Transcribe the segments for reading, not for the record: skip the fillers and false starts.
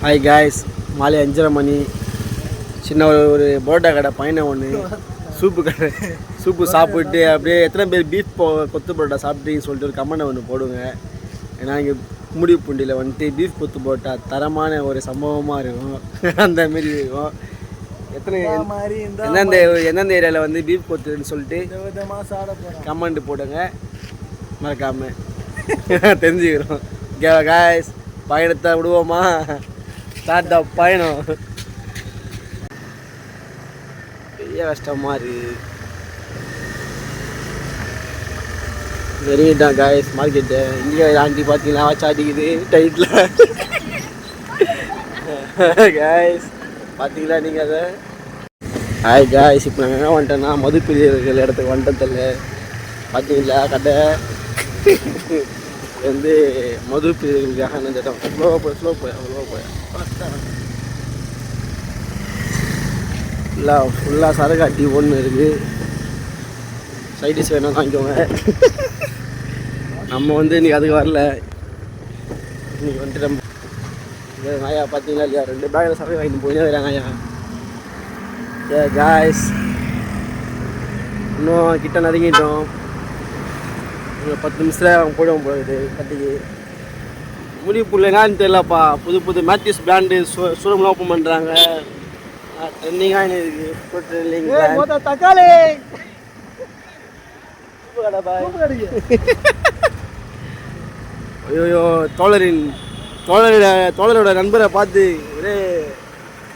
Hi guys, மாலை 5:30 மணி. சின்ன ஒரு பரோட்டா கடை பையனை ஒன்று சூப்பு சாப்பிட்டு அப்படியே எத்தனை பேர் பீஃப் கொத்து பரோட்டா சாப்பிட்டீங்கன்னு சொல்லிட்டு ஒரு கமெண்ட் ஒன்று போடுங்க. ஏன்னா இங்கே கும்மிடிப்பூண்டியில் வந்துட்டு பீஃப் கொத்து பரோட்டா தரமான ஒரு சம்பவமாக இருக்கும். அந்தமாரி இருக்கும். எந்தெந்த ஏரியாவில் வந்து பீஃப் கொத்துன்னு சொல்லிட்டு கமெண்ட் போடுங்க, மறக்காமல் தெரிஞ்சுக்கிறோம். காய்ஸ், பயணத்தை விடுவோமா? ஸ்டார்ட் த பயணம். பெரிய கஷ்டமாக இருக்குது. வெறிட்டான் காய்ஸ் மார்க்கெட்டு. இங்கே ஆண்டி பார்த்தீங்கன்னா சாட்டிக்குது டைட்டில். காய்ஸ் பார்த்தீங்களா நீங்கள் அதை? ஹாய் காய்ஸ், இப்போ நாங்கள் எங்கே வந்துட்டோன்னா மதுப்பிரியர்கள் இடத்துக்கு வந்துட்டதில்ல. பார்த்தீங்களா கடை வந்து மதுப்பிரியர்களுக்காக என்ன இடம். ஸ்லோ போய் ஃபுல்லாக சரகாட்டி ஒன்று இருக்குது. சைடிஷ் வேணால் வாங்கிக்கோங்க. நம்ம வந்து இன்றைக்கி அதுக்கு வரல. இன்றைக்கி வந்துட்டு நம்ம நாயா பார்த்தீங்களா இல்லையா, 2 பேக்கில் சரக்கு வாங்கிட்டு போயினே வராங்க நாயா. காய்ஸ், இன்னும் கிட்ட நெருங்கிட்டோம். இன்னும் 10 நிமிஷத்தில் அவங்க போயிடுவோம் போகுது கட்டிக்கு. முடிப்புள்ள என்னன்னு தெரியலப்பா. புது மேத்யூஸ் பிராண்டு ஷோரூம்லாம் ஓப்பன் பண்ணுறாங்க. ட்ரெண்டிங்காக இருக்குது. தக்காளி ஐயோ, தோழரோட நண்பரை பார்த்து ஒரே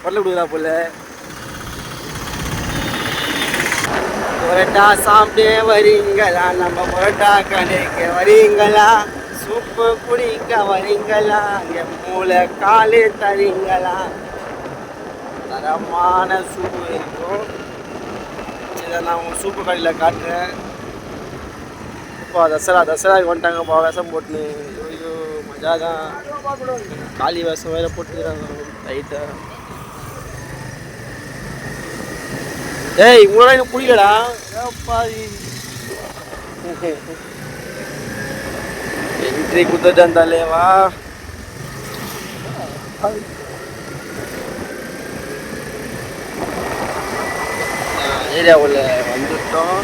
பரல கொடுக்குறா போல. பரோட்டா சாப்பிட்டு வரீங்களா? நம்ம பரோட்டா கடைக்கு வரீங்களா? சூப்பு குடிக்க வரீங்களா? என் மூளை காலு தரீங்களா? தரமான சூப்பு இருக்கும். இதை நான் உங்கள் சூப்பு கடையில் காட்டுறேன். இப்போ தசராவுக்கு வந்துட்டாங்கப்பா விஷம் போட்டுன்னு. ஐயோ மஜா தான். காளி விஷம் வேறு போட்டுக்கிறாங்க லைட்டாக. ஏய், உங்களோட எனக்கு பிடிக்கடா. என்ட்ரி குத்துட்டு இருந்தாலே வா. ஏரியாவில் வந்துட்டோம்.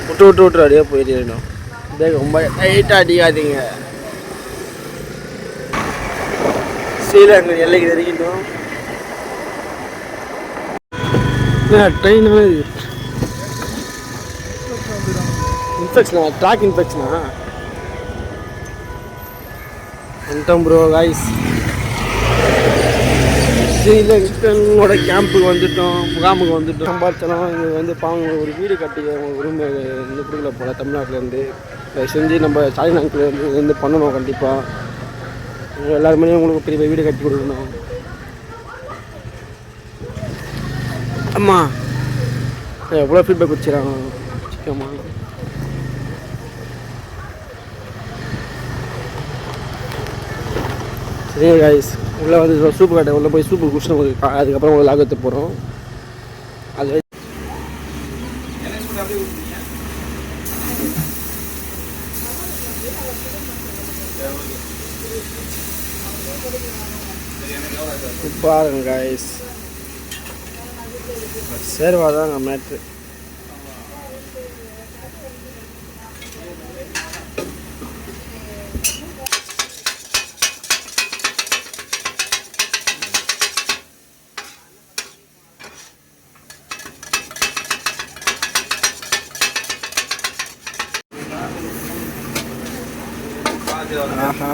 விட்டு அப்படியே போயிடணும். ரொம்ப டைட்டாக அடிக்காதீங்க. ஸ்ரீலங்கா எல்லைக்கு தெரிவிக்கணும். ட்ரெயின் இன்ஃபெக்ஷனா? ட்ராக் இன்ஃபெக்ஷனா? வந்துட்டோம் ப்ரோ காய்ஸ். ஸ்ரீலங்கனோட கேம்புக்கு வந்துட்டோம், முகாமுக்கு வந்துட்டோம். சம்பாதிச்சோம். இங்கே வந்து பாவங்க ஒரு வீடு கட்டி உரிமை இந்த கொடுக்கல போல் தமிழ்நாட்டிலேருந்து. செஞ்சு நம்ம ஸ்டாலின் அங்கிலேருந்து பண்ணணும். கண்டிப்பாக எல்லாருமே உங்களுக்கு பெரிய வீடு கட்டி கொடுக்கணும். அம்மா எவ்வளோ ஃபீட்பேக் வச்சுறாங்க சிக்கம்மா. சரி காய்ஸ், உள்ளே வந்து சூப்பு கட்டை உள்ளே போய் சூப்பு குடிச்சு அதுக்கப்புறம் உங்களை லாகத்து போகிறோம். அது பாருங்க காய்ஸ், சேர்வாதாங்க மேட்ரு. ஆஹா,